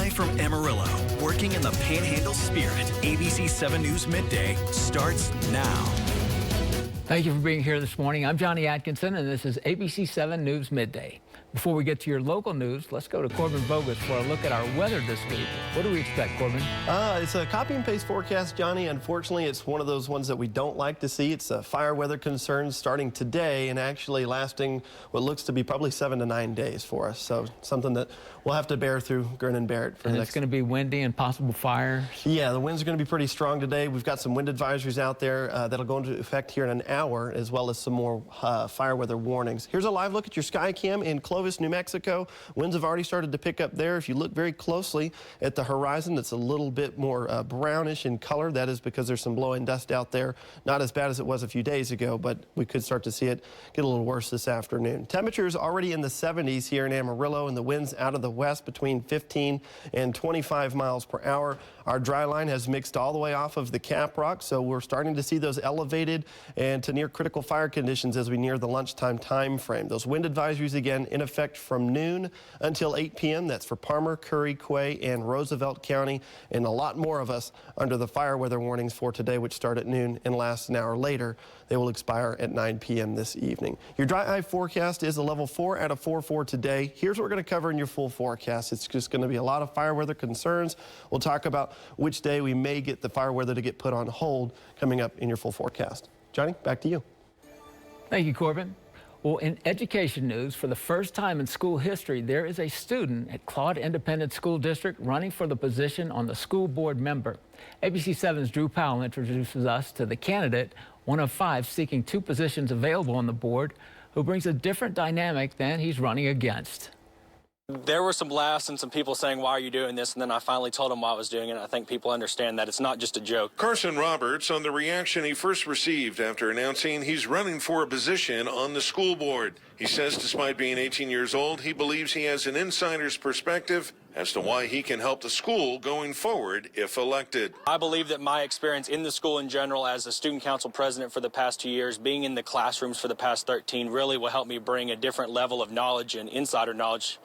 Live from Amarillo, working in the Panhandle spirit, ABC7 News Midday starts now. Thank you for being here this morning. I'm Johnny Atkinson, and this is ABC7 News Midday. Before we get to your local news, let's go to Corbin Bogus for a look at our weather this week. What do we expect, Corbin? It's a copy and paste forecast, Johnny. Unfortunately, it's one of those ones that we don't like to see. It's fire weather concerns starting today and actually lasting what looks to be probably 7 to 9 days for us. So something that we'll have to bear through, grin and bear it for the next. It's going to be windy and possible fires. Yeah, the winds are going to be pretty strong today. We've got some wind advisories out there that'll go into effect here in an hour, as well as some more fire weather warnings. Here's a live look at your sky cam in Clovis, New Mexico. Winds have already started to pick up there. If you look very closely at the horizon, it's a little bit more brownish in color. That is because there's some blowing dust out there. Not as bad as it was a few days ago, but we could start to see it get a little worse this afternoon. Temperatures already in the 70s here in Amarillo, and the winds out of the west between 15 and 25 miles per hour. Our dry line has mixed all the way off of the cap rock, so we're starting to see those elevated and to near critical fire conditions as we near the lunchtime time frame. Those wind advisories again in effect from noon until 8 p.m. That's for Palmer, Curry, Quay, and Roosevelt County, and a lot more of us under the fire weather warnings for today, which start at noon and last an hour later. They will expire at 9 p.m. this evening. Your dry eye forecast is a level 4 out of 4 for today. Here's what we're going to cover in your full forecast. It's just going to be a lot of fire weather concerns. We'll talk about which day we may get the fire weather to get put on hold coming up in your full forecast. Johnny, back to you. Thank you, Corbin. Well, in education news, for the first time in school history, there is a student at Claude Independent School District running for the position on the school board member. ABC7's Drew Powell introduces us to the candidate, one of 5 seeking 2 positions available on the board, who brings a different dynamic than he's running against. There were some laughs and some people saying, why are you doing this? And then I finally told them why I was doing it. I think people understand that it's not just a joke. Carson Roberts on the reaction he first received after announcing he's running for a position on the school board. He says despite being 18 years old, he believes he has an insider's perspective as to why he can help the school going forward if elected. I believe that my experience in the school in general as a student council president for the past 2 years, being in the classrooms for the past 13, really will help me bring a different level of knowledge and insider knowledge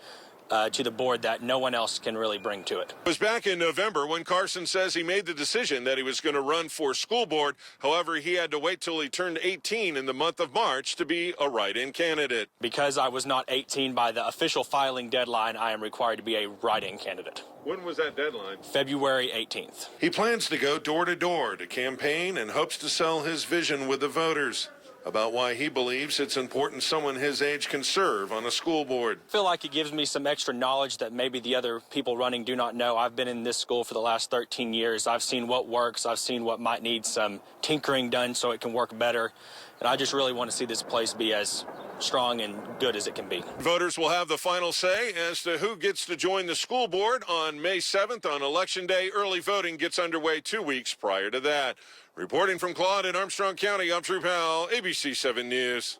to the board that no one else can really bring to it. It was back in November when Carson says he made the decision that he was going to run for school board. However, he had to wait till he turned 18 in the month of March to be a write-in candidate. Because I was not 18 by the official filing deadline, I am required to be a write-in candidate. When was that deadline? February 18th. He plans to go door to door to campaign and hopes to sell his vision with the voters about why he believes it's important someone his age can serve on a school board. I feel like it gives me some extra knowledge that maybe the other people running do not know. I've been in this school for the last 13 years. I've seen what works. I've seen what might need some tinkering done so it can work better. And I just really want to see this place be as strong and good as it can be. Voters will have the final say as to who gets to join the school board on May 7th on Election Day. Early voting gets underway 2 weeks prior to that. Reporting from Claude in Armstrong County, I'm Drew Powell, ABC7 News.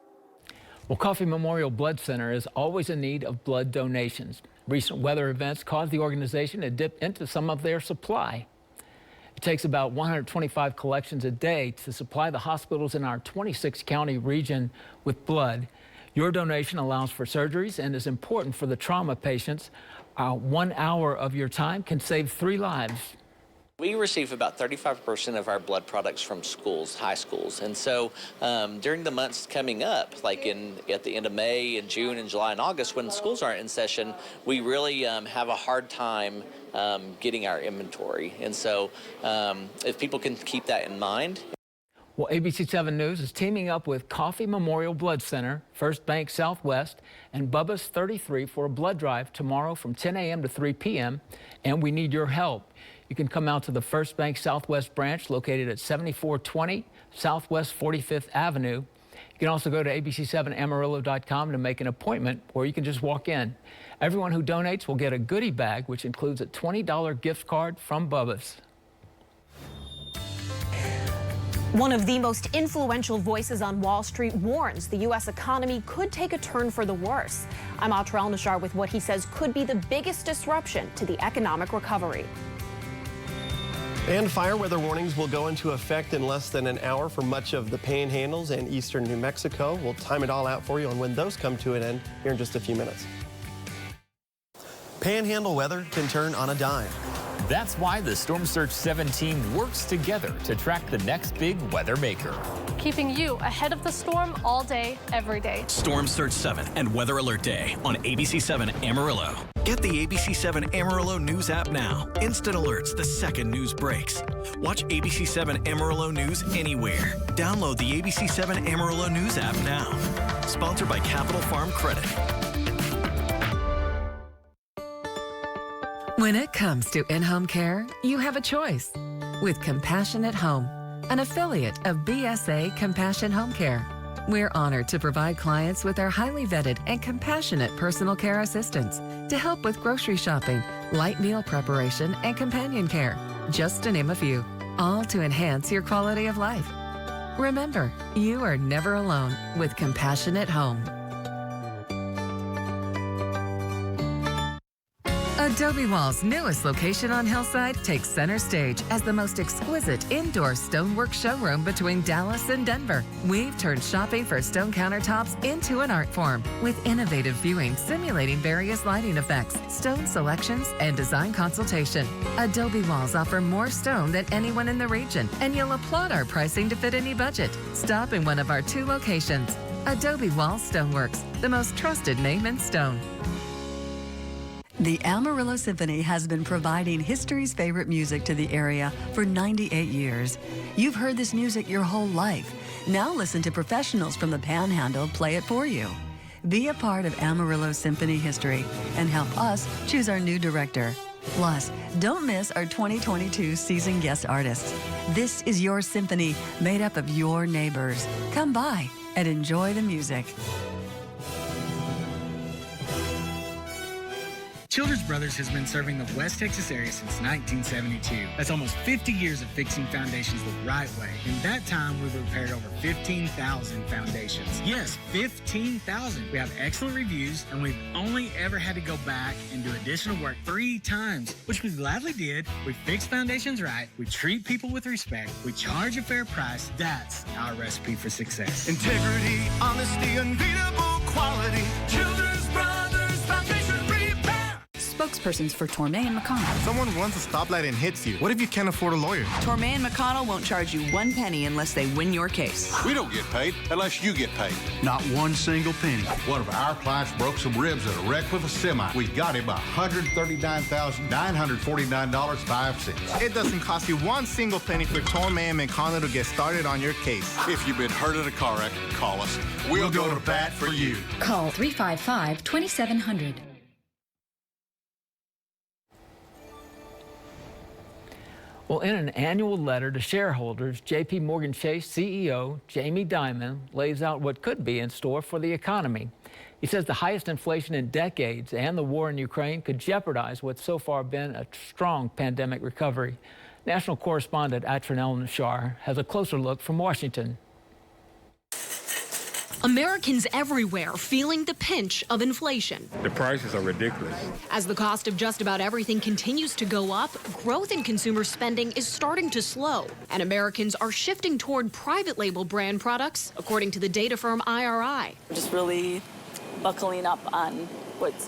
Well, Coffee Memorial Blood Center is always in need of blood donations. Recent weather events caused the organization to dip into some of their supply. It takes about 125 collections a day to supply the hospitals in our 26-county region with blood. Your donation allows for surgeries and is important for the trauma patients. 1 hour of your time can save 3 lives. We receive about 35% of our blood products from schools, high schools. And so during the months coming up, like at the end of May and June and July and August, when schools aren't in session, we really have a hard time getting our inventory. And so if people can keep that in mind. Well, ABC7 News is teaming up with Coffee Memorial Blood Center, First Bank Southwest, and Bubba's 33 for a blood drive tomorrow from 10 a.m. to 3 p.m. And we need your help. You can come out to the First Bank Southwest branch located at 7420 Southwest 45th Avenue. You can also go to abc7amarillo.com to make an appointment, or you can just walk in. Everyone who donates will get a goodie bag, which includes a $20 gift card from Bubba's. One of the most influential voices on Wall Street warns the U.S. economy could take a turn for the worse. I'm Atra El-Nashar with what he says could be the biggest disruption to the economic recovery. And fire weather warnings will go into effect in less than an hour for much of the Panhandles and eastern New Mexico. We'll time it all out for you on when those come to an end here in just a few minutes. Panhandle weather can turn on a dime. That's why the Storm Surge 7 team works together to track the next big weather maker. Keeping you ahead of the storm all day, every day. Storm Surge 7 and Weather Alert Day on ABC7 Amarillo. Get the ABC7 Amarillo News app now. Instant alerts the second news breaks. Watch ABC7 Amarillo News anywhere. Download the ABC7 Amarillo News app now. Sponsored by Capital Farm Credit. When it comes to in-home care, you have a choice. With Compassion at Home, an affiliate of BSA Compassion Home Care. We're honored to provide clients with our highly vetted and compassionate personal care assistance to help with grocery shopping, light meal preparation, and companion care, just to name a few, all to enhance your quality of life. Remember, you are never alone with Compassion at Home. Adobe Wall's newest location on Hillside takes center stage as the most exquisite indoor stonework showroom between Dallas and Denver. We've turned shopping for stone countertops into an art form with innovative viewing simulating various lighting effects, stone selections, and design consultation. Adobe Walls offer more stone than anyone in the region, and you'll applaud our pricing to fit any budget. Stop in one of our 2 locations. Adobe Wall Stoneworks, the most trusted name in stone. The Amarillo Symphony has been providing history's favorite music to the area for 98 years. You've heard this music your whole life. Now listen to professionals from the Panhandle play it for you. Be a part of Amarillo Symphony history and help us choose our new director. Plus, don't miss our 2022 season guest artists. This is your symphony made up of your neighbors. Come by and enjoy the music. Childers Brothers has been serving the West Texas area since 1972. That's almost 50 years of fixing foundations the right way. In that time, we've repaired over 15,000 foundations. Yes, 15,000. We have excellent reviews, and we've only ever had to go back and do additional work 3 times, which we gladly did. We fix foundations right. We treat people with respect. We charge a fair price. That's our recipe for success. Integrity, honesty, unbeatable quality. Childers Brothers Foundation Repair. Spokespersons for Tormé and McConnell. Someone runs a stoplight and hits you. What if you can't afford a lawyer? Tormé and McConnell won't charge you 1 penny unless they win your case. We don't get paid unless you get paid. Not 1 single penny. One of our clients broke some ribs at a wreck with a semi. We got him $139,949.05. It doesn't cost you 1 single penny for Tormé and McConnell to get started on your case. If you've been hurt in a car wreck, call us. We'll go to bat for you. Call 355-2700. Well, in an annual letter to shareholders, J.P. Morgan Chase CEO Jamie Dimon lays out what could be in store for the economy. He says the highest inflation in decades and the war in Ukraine could jeopardize what's so far been a strong pandemic recovery. National correspondent Atranel Nashar has a closer look from Washington. Americans everywhere feeling the pinch of inflation. The prices are ridiculous. As the cost of just about everything continues to go up, growth in consumer spending is starting to slow, and Americans are shifting toward private label brand products, according to the data firm IRI. We're just really buckling up on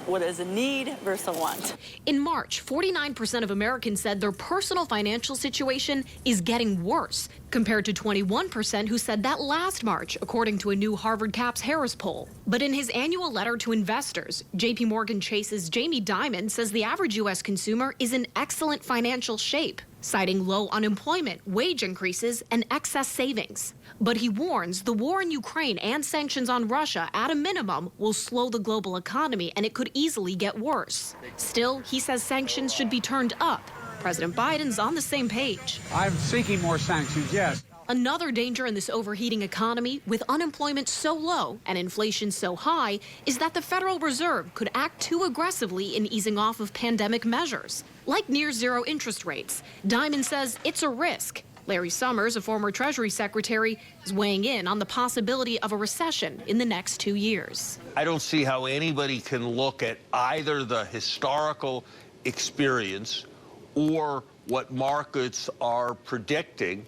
what is a need versus a want. In March, 49% of Americans said their personal financial situation is getting worse, compared to 21% who said that last March, according to a new Harvard Caps Harris poll. But in his annual letter to investors, J.P. Morgan Chase's Jamie Dimon says the average U.S. consumer is in excellent financial shape, citing low unemployment, wage increases, and excess savings. But he warns the war in Ukraine and sanctions on Russia, at a minimum, will slow the global economy, and it could easily get worse. Still, he says sanctions should be turned up. President Biden's on the same page. I'm seeking more sanctions, yes. Another danger in this overheating economy, with unemployment so low and inflation so high, is that the Federal Reserve could act too aggressively in easing off of pandemic measures, like near-zero interest rates. Dimon says it's a risk. Larry Summers, a former Treasury Secretary, is weighing in on the possibility of a recession in the next 2 years. I don't see how anybody can look at either the historical experience or what markets are predicting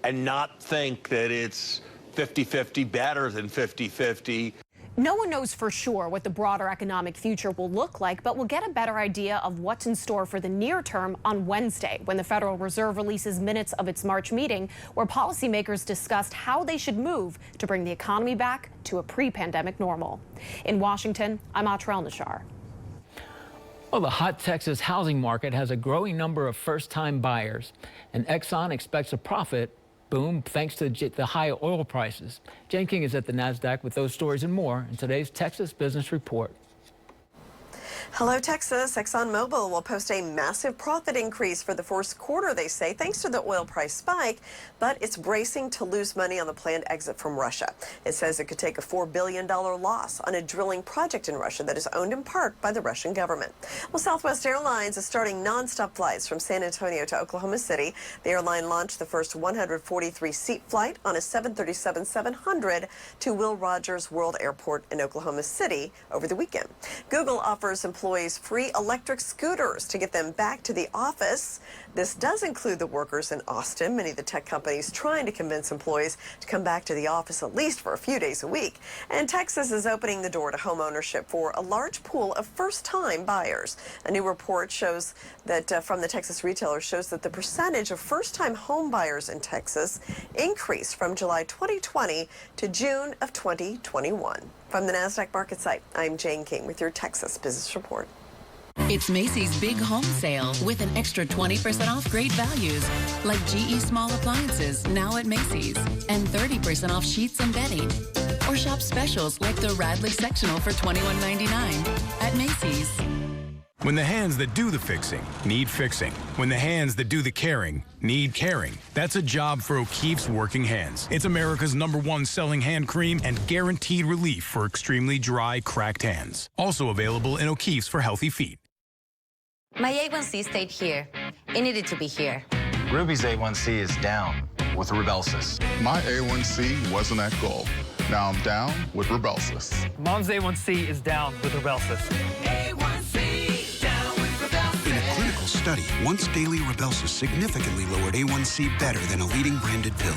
and not think that it's 50-50 better than 50-50. No one knows for sure what the broader economic future will look like, but we'll get a better idea of what's in store for the near term on Wednesday, when the Federal Reserve releases minutes of its March meeting, where policymakers discussed how they should move to bring the economy back to a pre-pandemic normal. In Washington, I'm Atrell Nashar. Well, the hot Texas housing market has a growing number of first-time buyers, and Exxon expects a profit boom thanks to the high oil prices. Jane King is at the NASDAQ with those stories and more in today's Texas Business Report. Hello, Texas. ExxonMobil will post a massive profit increase for the first quarter, they say, thanks to the oil price spike, but it's bracing to lose money on the planned exit from Russia. It says it could take a $4 billion loss on a drilling project in Russia that is owned in part by the Russian government. Well, Southwest Airlines is starting nonstop flights from San Antonio to Oklahoma City. The airline launched the first 143-seat flight on a 737-700 to Will Rogers World Airport in Oklahoma City over the weekend. Google offers employees free electric scooters to get them back to the office. This does include the workers in Austin, many of the tech companies trying to convince employees to come back to the office at least for a few days a week. And Texas is opening the door to home ownership for a large pool of first-time buyers. A new report shows that from the Texas retailer shows that the percentage of first-time home buyers in Texas increased from July 2020 to June of 2021. From the NASDAQ market site, I'm Jane King with your Texas Business Report. It's Macy's Big Home Sale with an extra 20% off great values like GE Small Appliances now at Macy's and 30% off sheets and bedding. Or shop specials like the Radley Sectional for $21.99 at Macy's. When the hands that do the fixing need fixing. When the hands that do the caring need caring. That's a job for O'Keeffe's Working Hands. It's America's #1 selling hand cream and guaranteed relief for extremely dry, cracked hands. Also available in O'Keeffe's for healthy feet. My A1C stayed here. It needed to be here. Ruby's A1C is down with Rybelsus. My A1C wasn't at goal. Now I'm down with Rybelsus. Mom's A1C is down with Rybelsus. In a clinical study, once daily Rybelsus significantly lowered A1C better than a leading branded pill.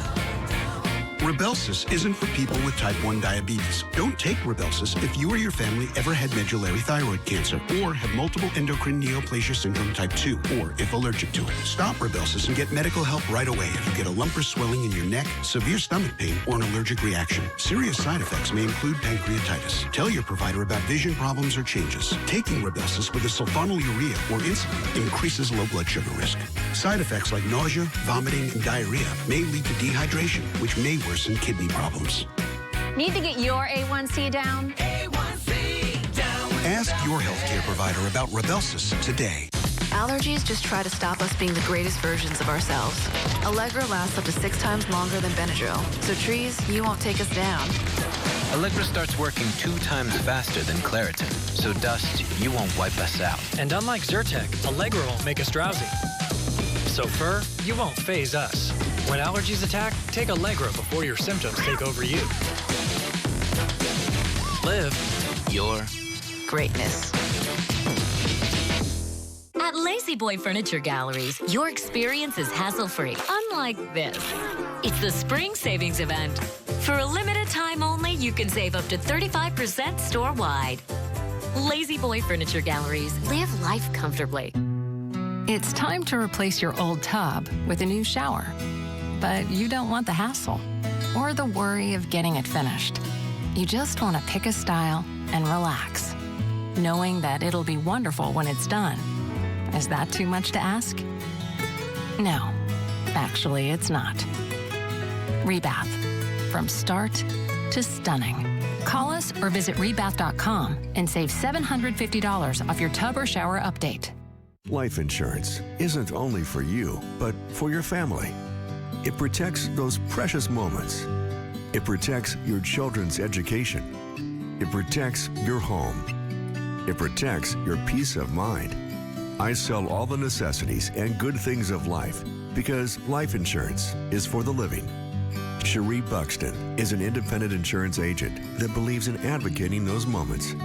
Rybelsus isn't for people with type 1 diabetes. Don't take Rybelsus if you or your family ever had medullary thyroid cancer or have multiple endocrine neoplasia syndrome type 2 or if allergic to it. Stop Rybelsus and get medical help right away if you get a lump or swelling in your neck, severe stomach pain, or an allergic reaction. Serious side effects may include pancreatitis. Tell your provider about vision problems or changes. Taking Rybelsus with a sulfonylurea or insulin increases low blood sugar risk. Side effects like nausea, vomiting, and diarrhea may lead to dehydration, which may worsen kidney problems. Need to get your A1C down? A1C down. Ask your healthcare provider about Rybelsus today. Allergies just try to stop us being the greatest versions of ourselves. Allegra lasts up to 6 times longer than Benadryl. So trees, you won't take us down. Allegra starts working 2 times faster than Claritin. So dust, you won't wipe us out. And unlike Zyrtec, Allegra won't make us drowsy. So fur, you won't phase us. When allergies attack, take Allegra before your symptoms take over you. Live your greatness. At Lazy Boy Furniture Galleries, your experience is hassle-free, unlike this. It's the Spring Savings Event. For a limited time only, you can save up to 35% store-wide. Lazy Boy Furniture Galleries. Live life comfortably. It's time to replace your old tub with a new shower. But you don't want the hassle or the worry of getting it finished. You just want to pick a style and relax, knowing that it'll be wonderful when it's done. Is that too much to ask? No, actually it's not. Rebath, from start to stunning. Call us or visit rebath.com and save $750 off your tub or shower update. Life insurance isn't only for you, but for your family. It protects those precious moments. It protects your children's education. It protects your home. It protects your peace of mind. I sell all the necessities and good things of life because life insurance is for the living. Cherie Buxton is an independent insurance agent that believes in advocating those moments.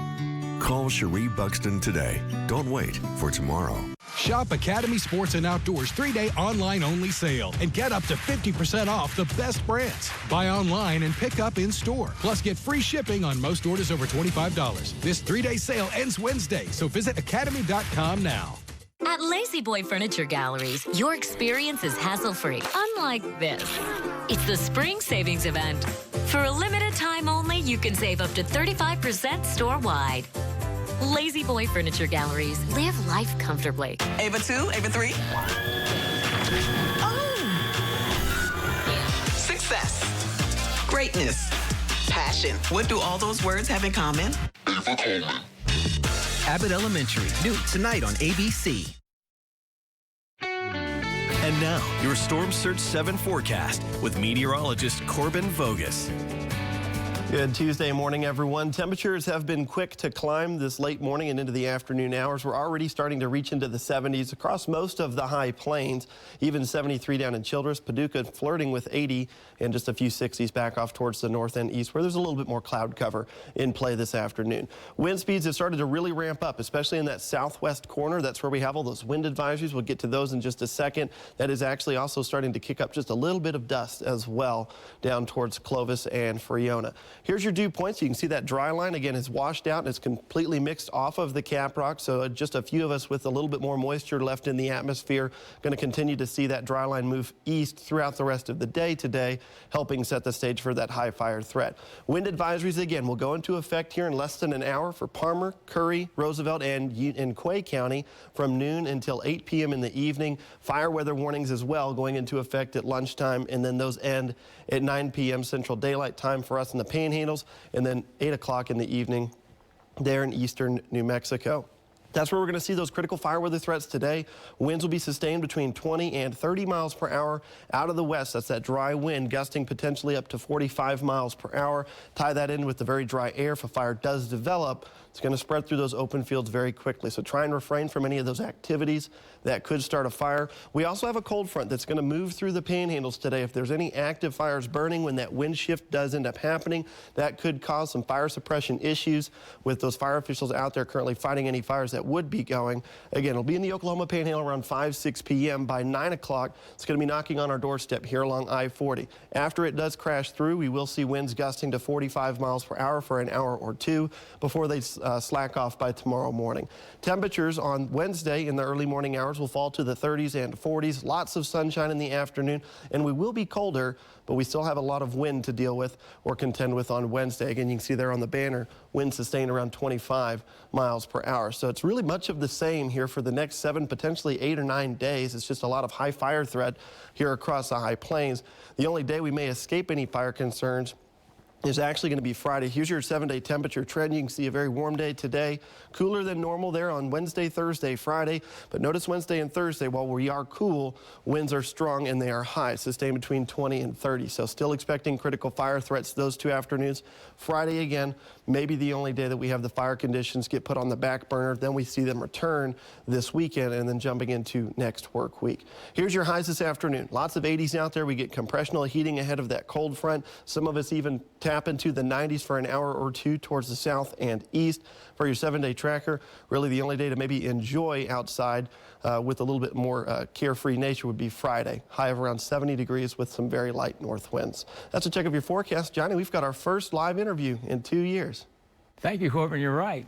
Call Cherie Buxton today. Don't wait for tomorrow. Shop Academy Sports and Outdoors 3-day online-only sale and get up to 50% off the best brands. Buy online and pick up in-store. Plus, get free shipping on most orders over $25. This 3-day sale ends Wednesday, so visit academy.com now. At Lazy Boy Furniture Galleries, your experience is hassle-free, unlike this. It's the spring savings event. For a limited time only, you can save up to 35% store-wide. Lazy Boy Furniture Galleries. Live life comfortably. Ava 2, Ava 3. Oh! Success. Greatness. Passion. What do all those words have in common? Abbott Elementary, noon tonight on ABC. And now, your Storm Surge 7 forecast with meteorologist Corbin Vogus. Good Tuesday morning, everyone. Temperatures have been quick to climb this late morning and into the afternoon hours. We're already starting to reach into the 70s across most of the high plains, even 73 down in Childress, Paducah flirting with 80, and just a few 60s back off towards the north and east, where there's a little bit more cloud cover in play this afternoon. Wind speeds have started to really ramp up, especially in that southwest corner. That's where we have all those wind advisories. We'll get to those in just a second. That is actually also starting to kick up just a little bit of dust as well down towards Clovis and Friona. Here's your dew points. You can see that dry line again is washed out and it's completely mixed off of the caprock. So just a few of us with a little bit more moisture left in the atmosphere going to continue to see that dry line move east throughout the rest of the day today, helping set the stage for that high fire threat. Wind advisories again will go into effect here in less than an hour for Parmer, Curry, Roosevelt, and in Quay County from noon until 8 p.m. in the evening. Fire weather warnings as well going into effect at lunchtime, and then those end at 9 p.m. Central Daylight Time for us in the Panhandles, and then 8 o'clock in the evening there in eastern New Mexico. That's where we're going to see those critical fire weather threats today. Winds will be sustained between 20 and 30 miles per hour out of the west. That's that dry wind gusting potentially up to 45 miles per hour. Tie that in with the very dry air. If a fire does develop, it's going to spread through those open fields very quickly. So try and refrain from any of those activities that could start a fire. We also have a cold front that's going to move through the panhandles today. If there's any active fires burning when that wind shift does end up happening, that could cause some fire suppression issues with those fire officials out there currently fighting any fires that would be going. Again, it'll be in the Oklahoma Panhandle around 5-6 p.m. By 9 o'clock, it's going to be knocking on our doorstep here along I-40. After it does crash through, we will see winds gusting to 45 miles per hour for an hour or two before they slack off by tomorrow morning. Temperatures on Wednesday in the early morning hours will fall to the 30s and 40s. Lots of sunshine in the afternoon, and we will be colder, but we still have a lot of wind to deal with or contend with on Wednesday. Again, you can see there on the banner, wind sustained around 25 miles per hour. So it's really much of the same here for the next 7, potentially 8 or 9 days. It's just a lot of high fire threat here across the high plains. The only day we may escape any fire concerns is actually going to be Friday. Here's your 7-day temperature trend. You can see a very warm day today, cooler than normal there on Wednesday, Thursday, Friday. But notice Wednesday and Thursday, while we are cool, winds are strong and they are high, sustained between 20 and 30. So still expecting critical fire threats those 2 afternoons. Friday again, maybe the only day that we have the fire conditions get put on the back burner. Then we see them return this weekend and then jumping into next work week. Here's your highs this afternoon. Lots of 80s out there. We get compressional heating ahead of that cold front. Some of us even tap into the 90s for an hour or two towards the south and east. For your 7-day tracker, really the only day to maybe enjoy outside with a little bit more carefree nature would be Friday. High of around 70 degrees with some very light north winds. That's a check of your forecast. Johnny, we've got our first live interview in 2 years. Thank you, Corbin. You're right.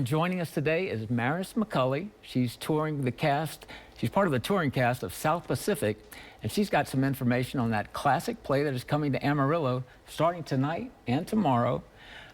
Joining us today is Maris McCulley. She's touring the cast. She's part of the touring cast of South Pacific, and she's got some information on that classic play that is coming to Amarillo starting tonight and tomorrow.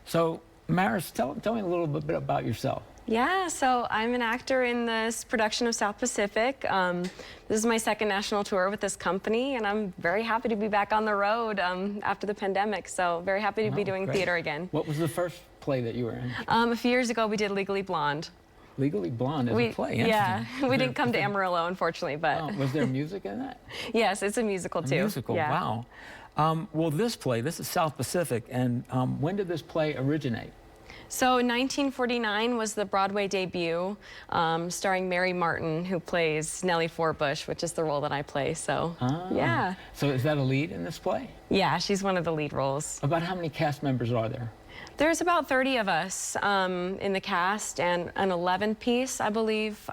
So, Maris, tell me a little bit about yourself. Yeah, so I'm an actor in this production of South Pacific. This is my second national tour with this company, and I'm very happy to be back on the road after the pandemic. So very happy to be doing theater again. What was the first play that you were in? A few years ago, we did Legally Blonde. Legally Blonde is a play. Yeah, we didn't come to Amarillo, unfortunately, but... Oh, was there music in that? Yes, it's a musical too. A musical, yeah. Wow. Well, this is South Pacific, and when did this play originate? So 1949 was the Broadway debut, starring Mary Martin, who plays Nellie Forbush, which is the role that I play, so yeah. So is that a lead in this play? Yeah, she's one of the lead roles. About how many cast members are there? There's about 30 of us in the cast, and an 11-piece, I believe,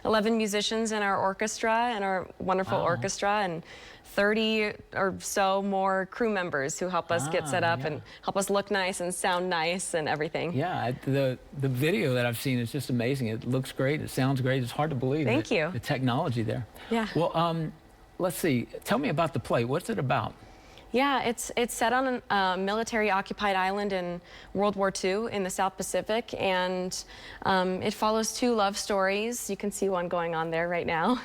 11 musicians in our orchestra, in our wonderful orchestra, and 30 or so more crew members who help us get set up and help us look nice and sound nice and everything. Yeah, the video that I've seen is just amazing. It looks great. It sounds great. It's hard to believe. Thank you. The technology there. Yeah. Well, let's see. Tell me about the play. What's it about? Yeah, it's set on a military-occupied island in World War II in the South Pacific, and it follows two love stories. You can see one going on there right now.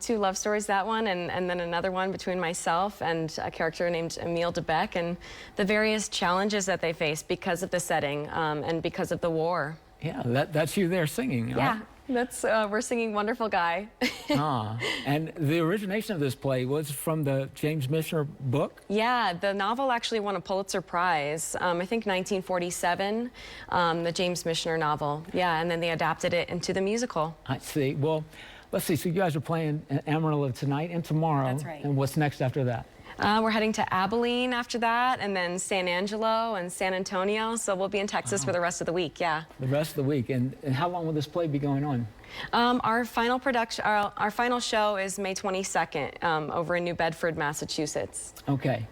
Two love stories, that one, and then another one between myself and a character named Emile DeBeck, and the various challenges that they face because of the setting and because of the war. Yeah, that's you there singing, right? Yeah. That's we're singing Wonderful Guy. And the origination of this play was from the James Michener book? Yeah, the novel actually won a Pulitzer Prize, I think 1947, the James Michener novel. Yeah, and then they adapted it into the musical. I see. Well, let's see. So you guys are playing Amarillo tonight and tomorrow. That's right. And what's next after that? We're heading to Abilene after that, and then San Angelo and San Antonio. So we'll be in Texas for the rest of the week, yeah. The rest of the week. And how long will this play be going on? Our final production, our final show is May 22nd over in New Bedford, Massachusetts. Okay.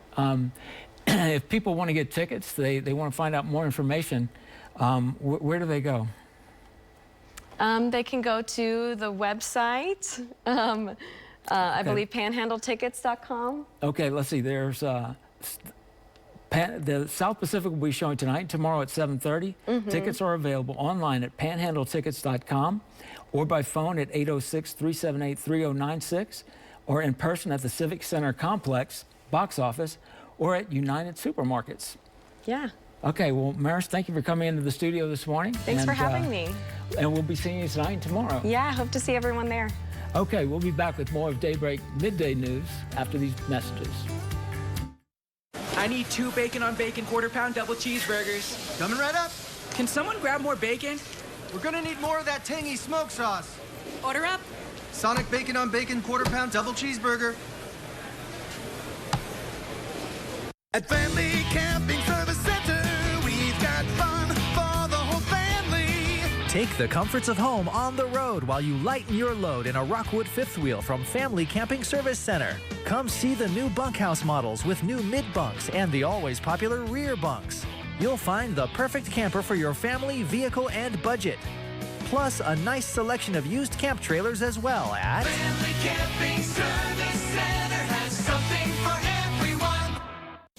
If people want to get tickets, they want to find out more information, where do they go? They can go to the website. I believe panhandletickets.com. Okay, let's see. There's the South Pacific will be showing tonight and tomorrow at 7:30. Tickets are available online at panhandletickets.com or by phone at 806-378-3096 or in person at the Civic Center Complex box office or at United Supermarkets. Yeah. Okay, well, Maris, thank you for coming into the studio this morning. Thanks for having me. And we'll be seeing you tonight and tomorrow. Yeah, I hope to see everyone there. Okay, we'll be back with more of Daybreak Midday News after these messages. I need 2 bacon on bacon quarter-pound double cheeseburgers. Coming right up. Can someone grab more bacon? We're gonna need more of that tangy smoke sauce. Order up. Sonic bacon on bacon quarter-pound double cheeseburger. At Family Camping Service Center, we've got fun for the whole family. Take the comforts of home on the road while you lighten your load in a Rockwood fifth wheel from Family Camping Service Center. Come see the new bunkhouse models with new mid-bunks and the always popular rear bunks. You'll find the perfect camper for your family, vehicle, and budget. Plus, a nice selection of used camp trailers as well at Family Camping Service Center has something for everyone.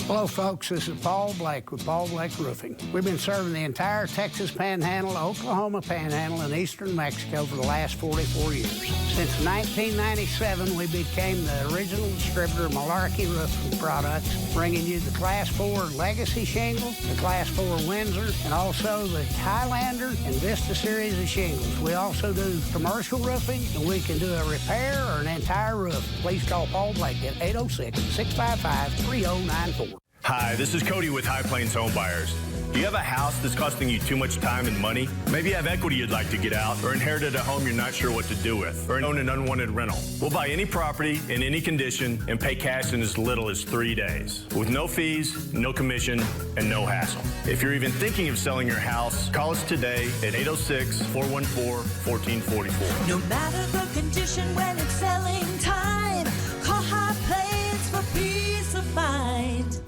Hello, folks. This is Paul Blake with Paul Blake Roofing. We've been serving the entire Texas Panhandle, Oklahoma Panhandle, and eastern Mexico for the last 44 years. Since 1997, we became the original distributor of Malarkey Roofing products, bringing you the Class 4 Legacy shingle, the Class 4 Windsor, and also the Highlander and Vista series of shingles. We also do commercial roofing, and we can do a repair or an entire roof. Please call Paul Blake at 806-655-3094. Hi, this is Cody with High Plains Home Buyers. Do you have a house that's costing you too much time and money? Maybe you have equity you'd like to get out, or inherited a home you're not sure what to do with, or own an unwanted rental. We'll buy any property in any condition and pay cash in as little as 3 days, with no fees, no commission, and no hassle. If you're even thinking of selling your house, call us today at 806-414-1444. No matter the condition when it's selling time, call High Plains for peace of mind.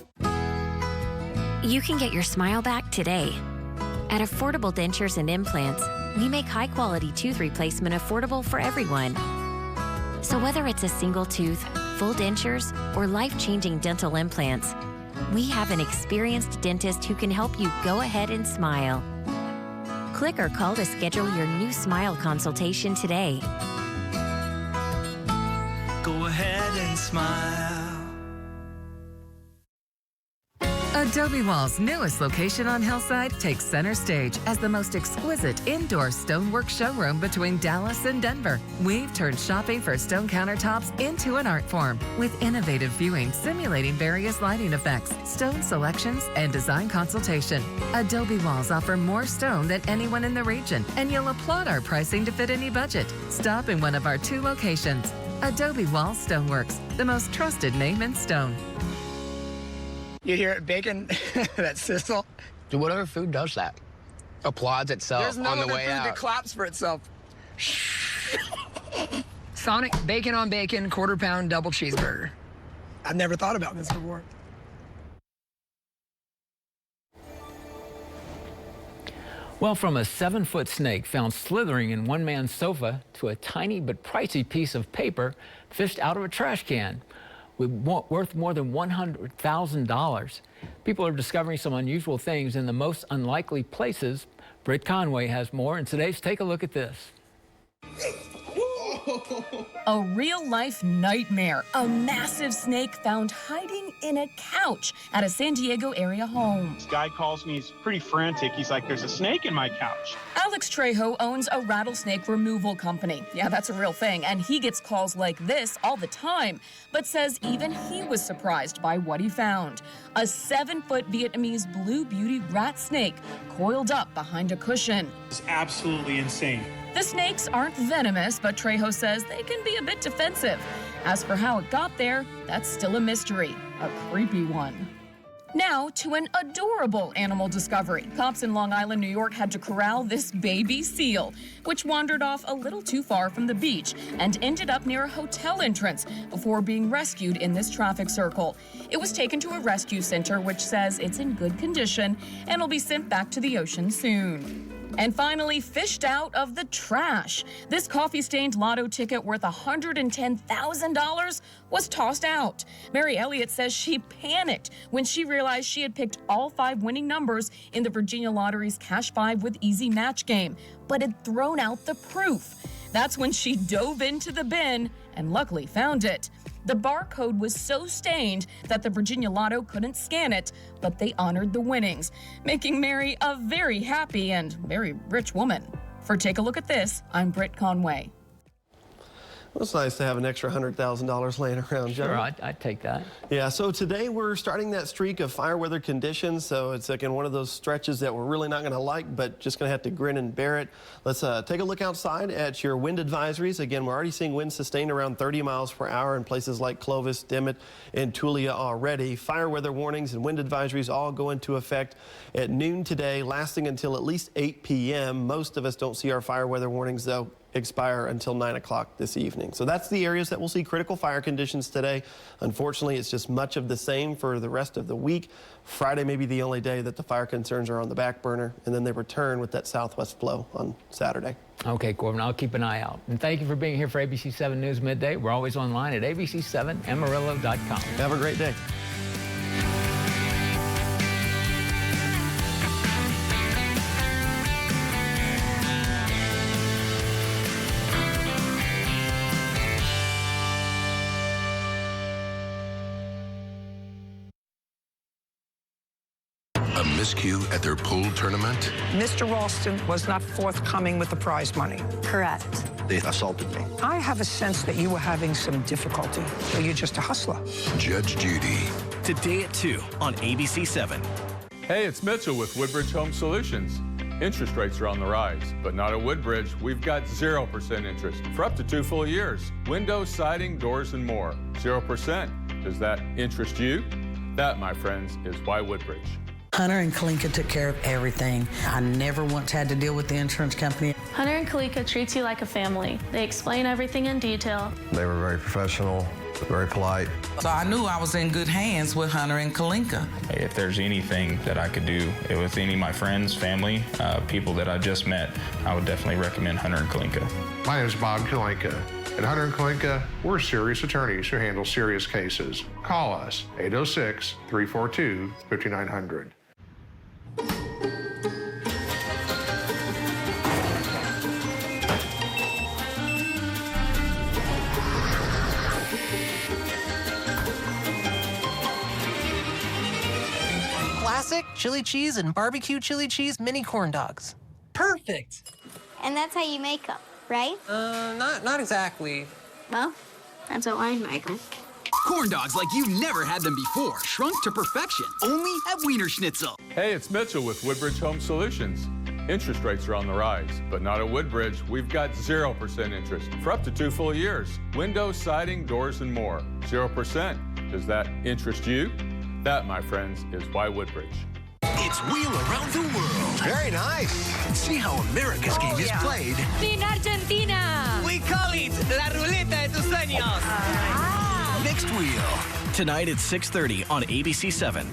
You can get your smile back today. At Affordable Dentures and Implants, we make high-quality tooth replacement affordable for everyone. So whether it's a single tooth, full dentures, or life-changing dental implants, we have an experienced dentist who can help you go ahead and smile. Click or call to schedule your new smile consultation today. Go ahead and smile. Adobe Wall's newest location on Hillside takes center stage as the most exquisite indoor stonework showroom between Dallas and Denver. We've turned shopping for stone countertops into an art form with innovative viewing simulating various lighting effects, stone selections, and design consultation. Adobe Walls offer more stone than anyone in the region, and you'll applaud our pricing to fit any budget. Stop in one of our 2 locations. Adobe Wall Stoneworks, the most trusted name in stone. You hear it bacon, that sizzle? Dude, what other food does that? Applauds itself There's no on the other way food out. that claps for itself. Sonic bacon on bacon, quarter-pound double cheeseburger. I've never thought about this before. Well, from a 7-foot snake found slithering in one man's sofa to a tiny but pricey piece of paper fished out of a trash can worth more than $100,000. People are discovering some unusual things in the most unlikely places. Britt Conway has more, and today's Take a Look at This. A real-life nightmare. A massive snake found hiding in a couch at a San Diego area home. This guy calls me, he's pretty frantic. He's like, there's a snake in my couch. Alex Trejo owns a rattlesnake removal company. Yeah, that's a real thing, and he gets calls like this all the time, but says even he was surprised by what he found. A 7-foot Vietnamese blue beauty rat snake coiled up behind a cushion. It's absolutely insane. The snakes aren't venomous, but Trejo says they can be a bit defensive. As for how it got there, that's still a mystery, a creepy one. Now to an adorable animal discovery. Cops in Long Island, New York had to corral this baby seal, which wandered off a little too far from the beach and ended up near a hotel entrance before being rescued in this traffic circle. It was taken to a rescue center, which says it's in good condition and will be sent back to the ocean soon. And finally, fished out of the trash. This coffee-stained lotto ticket worth $110,000 was tossed out. Mary Elliott says she panicked when she realized she had picked all 5 winning numbers in the Virginia Lottery's Cash 5 with Easy Match game, but had thrown out the proof. That's when she dove into the bin and luckily found it. The barcode was so stained that the Virginia Lotto couldn't scan it, but they honored the winnings, making Mary a very happy and very rich woman. For Take a Look at This, I'm Britt Conway. Well, it's nice to have an extra $100,000 laying around, John. Sure, I'd take that. Yeah, so today we're starting that streak of fire weather conditions, so it's like in one of those stretches that we're really not going to like, but just going to have to grin and bear it. Let's take a look outside at your wind advisories. Again, we're already seeing winds sustained around 30 miles per hour in places like Clovis, Dimmitt, and Tulia already. Fire weather warnings and wind advisories all go into effect at noon today, lasting until at least 8 p.m. Most of us don't see our fire weather warnings, though, expire until 9 o'clock this evening. So that's the areas that will see critical fire conditions today. Unfortunately, it's just much of the same for the rest of the week. Friday may be the only day that the fire concerns are on the back burner, and then they return with that southwest flow on Saturday. Okay, Corbin, I'll keep an eye out. And thank you for being here for ABC7 News Midday. We're always online at abc7amarillo.com. Have a great day. A miscue at their pool tournament? Mr. Ralston was not forthcoming with the prize money. Correct. They assaulted me. I have a sense that you were having some difficulty. Or you're just a hustler. Judge Judy. Today at 2 on ABC7. Hey, it's Mitchell with Woodbridge Home Solutions. Interest rates are on the rise, but not at Woodbridge. We've got 0% interest for up to 2 full years. Windows, siding, doors, and more. 0%. Does that interest you? That, my friends, is why Woodbridge. Hunter and Kalinka took care of everything. I never once had to deal with the insurance company. Hunter and Kalinka treats you like a family. They explain everything in detail. They were very professional, very polite. So I knew I was in good hands with Hunter and Kalinka. If there's anything that I could do with any of my friends, family, people that I just met, I would definitely recommend Hunter and Kalinka. My name is Bob Kalinka. At Hunter & Kalinka, we're serious attorneys who handle serious cases. Call us, 806-342-5900. Classic chili cheese and barbecue chili cheese mini corn dogs. Perfect. And that's how you make them, right? Not exactly. Well, that's what I make them. Corn dogs like you've never had them before, shrunk to perfection, only at Wiener Schnitzel. Hey, it's Mitchell with Woodbridge Home Solutions. Interest rates are on the rise, but not at Woodbridge. We've got 0% interest for up to 2 full years. Windows, siding, doors, and more. 0%. Does that interest you? That, my friends, is why Woodbridge. It's Wheel Around the World. Very nice. See how America's game is played. In Argentina. We call it La Ruleta de tus Sueños. Next Wheel. Tonight at 6:30 on ABC7.